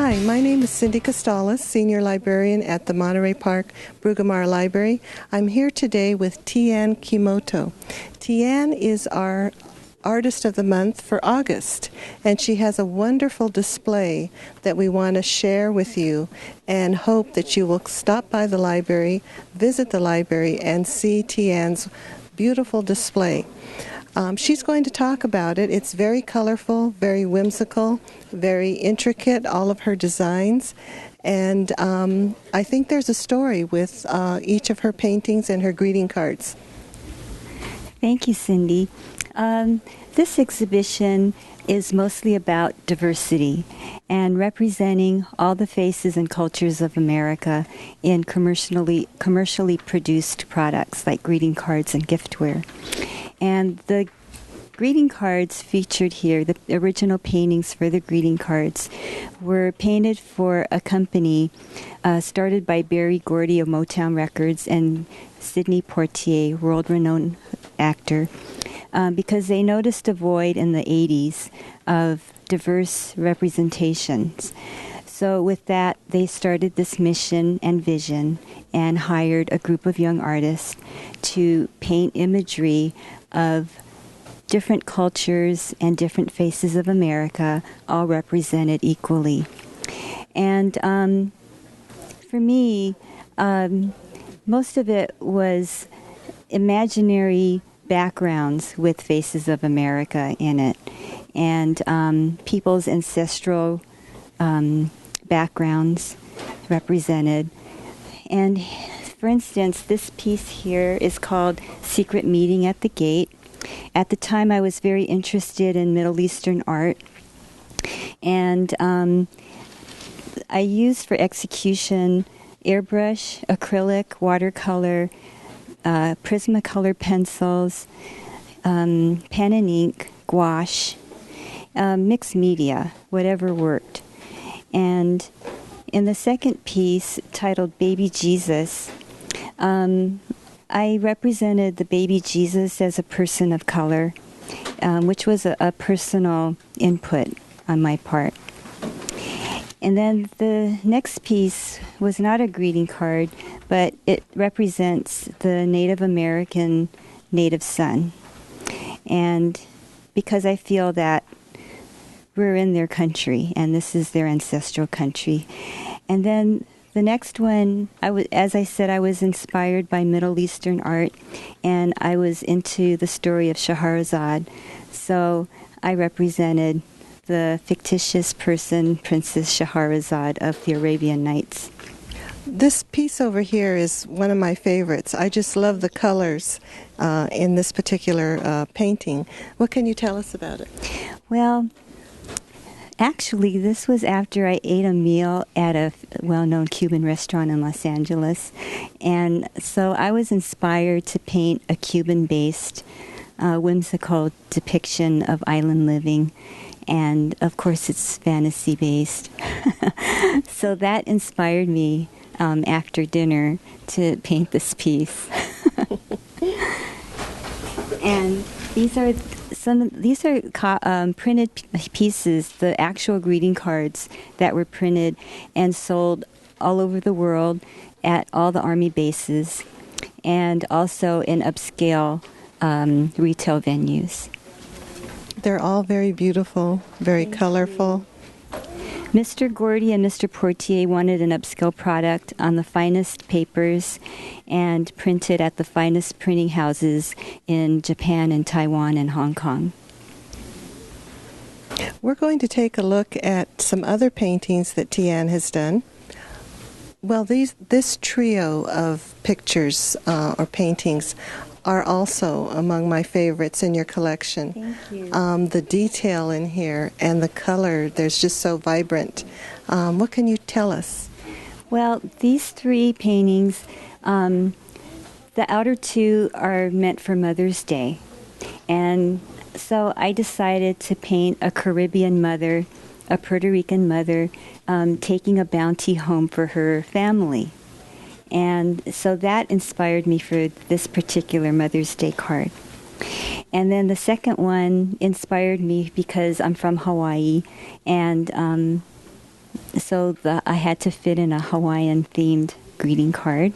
Hi, my name is Cindy Costales, Senior Librarian at the Monterey Park Bruggemeyer Library. I'm here today with Tianne Kimoto. Tianne is our Artist of the Month for August, and she has a wonderful display that we want to share with you and hope that you will stop by the library, visit the library, and see Tianne's beautiful display. She's going to talk about it. It's very colorful, very whimsical, very intricate, all of her designs. And I think there's a story with each of her paintings and her greeting cards. Thank you, Cindy. This exhibition is mostly about diversity and representing all the faces and cultures of America in commercially produced products like greeting cards and giftware. And the greeting cards featured here, the original paintings for the greeting cards, were painted for a company started by Berry Gordy of Motown Records and Sidney Poitier, world-renowned actor, because they noticed a void in the 80s of diverse representations. So with that, they started this mission and vision and hired a group of young artists to paint imagery of different cultures and different faces of America, all represented equally. And for me, most of it was imaginary backgrounds with faces of America in it, and people's ancestral backgrounds represented. And for instance, this piece here is called Secret Meeting at the Gate. At the time, I was very interested in Middle Eastern art, and I used for execution airbrush, acrylic, watercolor, Prismacolor pencils, pen and ink, gouache, mixed media, whatever worked. And in the second piece, titled Baby Jesus, I represented the baby Jesus as a person of color, which was a personal input on my part. And then the next piece was not a greeting card, but it represents the Native American native son. And because I feel that we're in their country, and this is their ancestral country. And then the next one, as I said, I was inspired by Middle Eastern art, and I was into the story of Scheherazade. So I represented the fictitious person, Princess Scheherazade of the Arabian Nights. This piece over here is one of my favorites. I just love the colors in this particular painting. What can you tell us about it? Well, actually, this was after I ate a meal at a well-known Cuban restaurant in Los Angeles. And so I was inspired to paint a Cuban-based, whimsical depiction of island living. And, of course, it's fantasy-based. So that inspired me after dinner to paint this piece. And these are printed pieces, the actual greeting cards that were printed and sold all over the world at all the Army bases and also in upscale retail venues. They're all very beautiful, very colorful. Mr. Gordy and Mr. Portier wanted an upscale product on the finest papers and printed at the finest printing houses in Japan and Taiwan and Hong Kong. We're going to take a look at some other paintings that Tianne has done. Well, this trio of pictures or paintings are also among my favorites in your collection. Thank you. The detail in here and the color, there's just so vibrant. What can you tell us? Well, these three paintings, the outer two are meant for Mother's Day. And so I decided to paint a Caribbean mother, a Puerto Rican mother, taking a bounty home for her family. And so that inspired me for this particular Mother's Day card. And then the second one inspired me because I'm from Hawaii, and I had to fit in a Hawaiian-themed greeting card.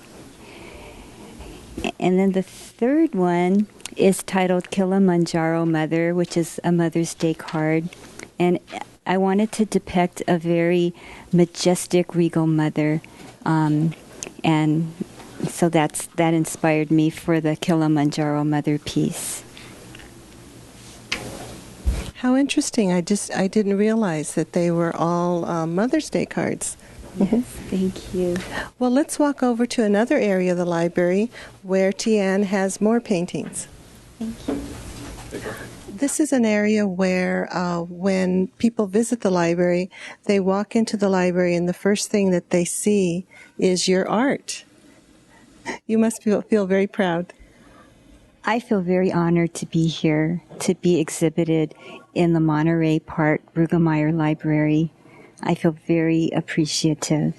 And then the third one is titled Kilimanjaro Mother, which is a Mother's Day card. And I wanted to depict a very majestic, regal mother. And so that inspired me for the Kilimanjaro Mother piece. How interesting. I didn't realize that they were all Mother's Day cards. Yes, thank you. Well, let's walk over to another area of the library where Tianne has more paintings. Thank you. This is an area where when people visit the library, they walk into the library and the first thing that they see is your art. You must feel very proud. I feel very honored to be here, to be exhibited in the Monterey Park Bruggemeyer Library. I feel very appreciative.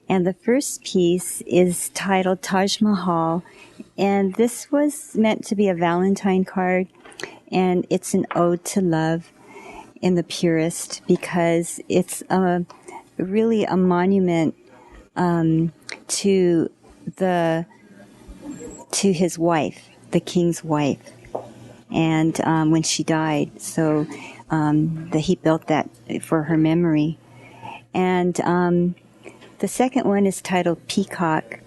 And the first piece is titled Taj Mahal, and this was meant to be a Valentine card, and it's an ode to love in the purest because it's really a monument to his wife, the king's wife, and when she died. So he built that for her memory. And the second one is titled Peacock.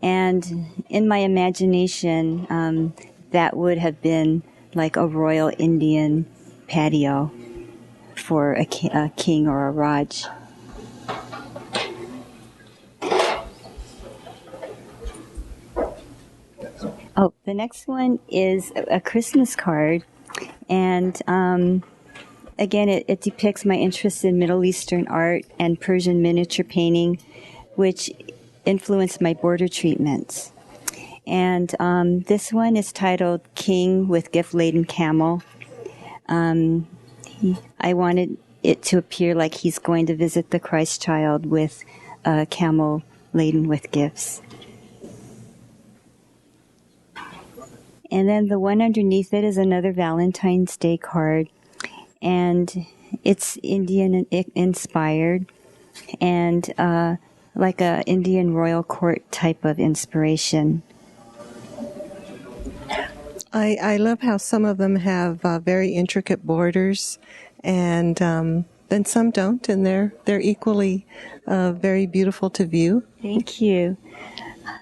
And in my imagination, that would have been like a royal Indian patio for a king or a Raj. Oh, the next one is a Christmas card. And again, it depicts my interest in Middle Eastern art and Persian miniature painting, which influenced my border treatments. And this one is titled King with Gift-Laden Camel. I wanted it to appear like he's going to visit the Christ child with a camel laden with gifts. And then the one underneath it is another Valentine's Day card. And it's Indian inspired and like a Indian royal court type of inspiration. I love how some of them have very intricate borders, and then some don't, and they're equally very beautiful to view. Thank you.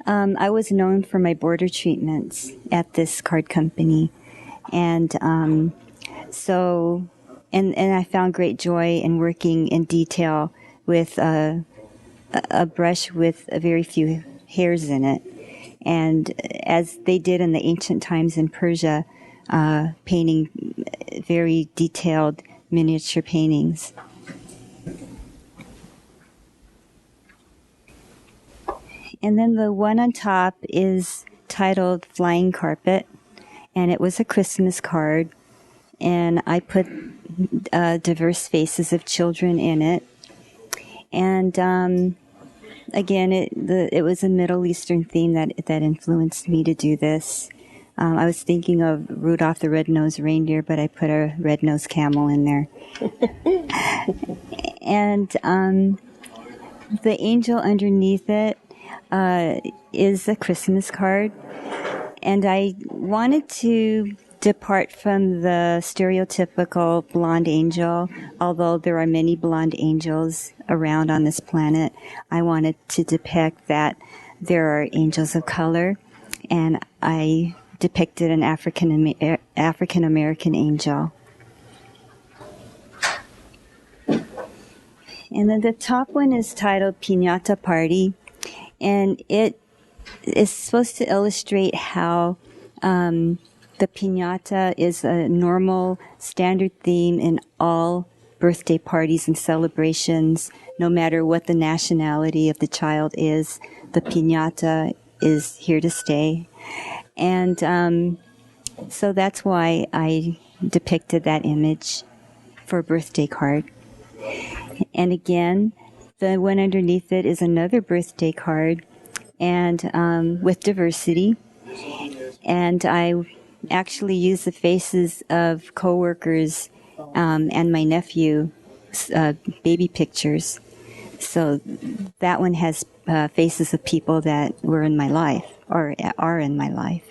I was known for my border treatments at this card company, and and I found great joy in working in detail with a brush with a very few hairs in it. And as they did in the ancient times in Persia, painting very detailed miniature paintings. And then the one on top is titled Flying Carpet, and it was a Christmas card. And I put diverse faces of children in it. And again, it was a Middle Eastern theme that influenced me to do this. I was thinking of Rudolph the Red-Nosed Reindeer, but I put a red-nosed camel in there. And the angel underneath it is a Christmas card. And I wanted to depart from the stereotypical blonde angel, although there are many blonde angels around on this planet. I wanted to depict that there are angels of color, and I depicted an African American angel. And then the top one is titled Pinata Party, and it is supposed to illustrate how the piñata is a normal, standard theme in all birthday parties and celebrations. No matter what the nationality of the child is, the piñata is here to stay. And so that's why I depicted that image for a birthday card. And again, the one underneath it is another birthday card, and with diversity. And I actually use the faces of coworkers and my nephew baby pictures. So that one has faces of people that were in my life or are in my life.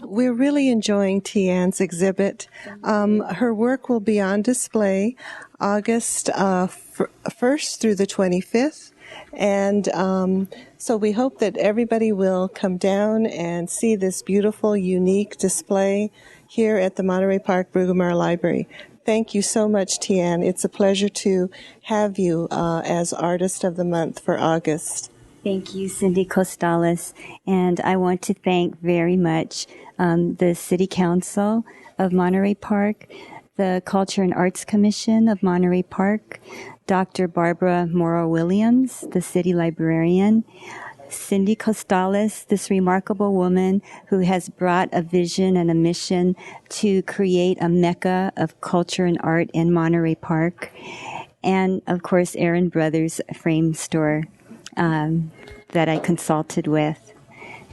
We're really enjoying Tianne's exhibit. Her work will be on display August 1st through the 25th. And so we hope that everybody will come down and see this beautiful, unique display here at the Monterey Park Bruggemeyer Library. Thank you so much, Tianne. It's a pleasure to have you as Artist of the Month for August. Thank you, Cindy Costales. And I want to thank very much the City Council of Monterey Park, the Culture and Arts Commission of Monterey Park, Dr. Barbara Morrow-Williams, the City Librarian, Cindy Costales, this remarkable woman who has brought a vision and a mission to create a mecca of culture and art in Monterey Park, and, of course, Aaron Brothers Frame Store that I consulted with.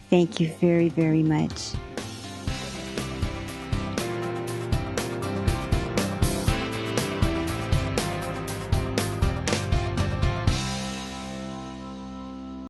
Thank you very, very much.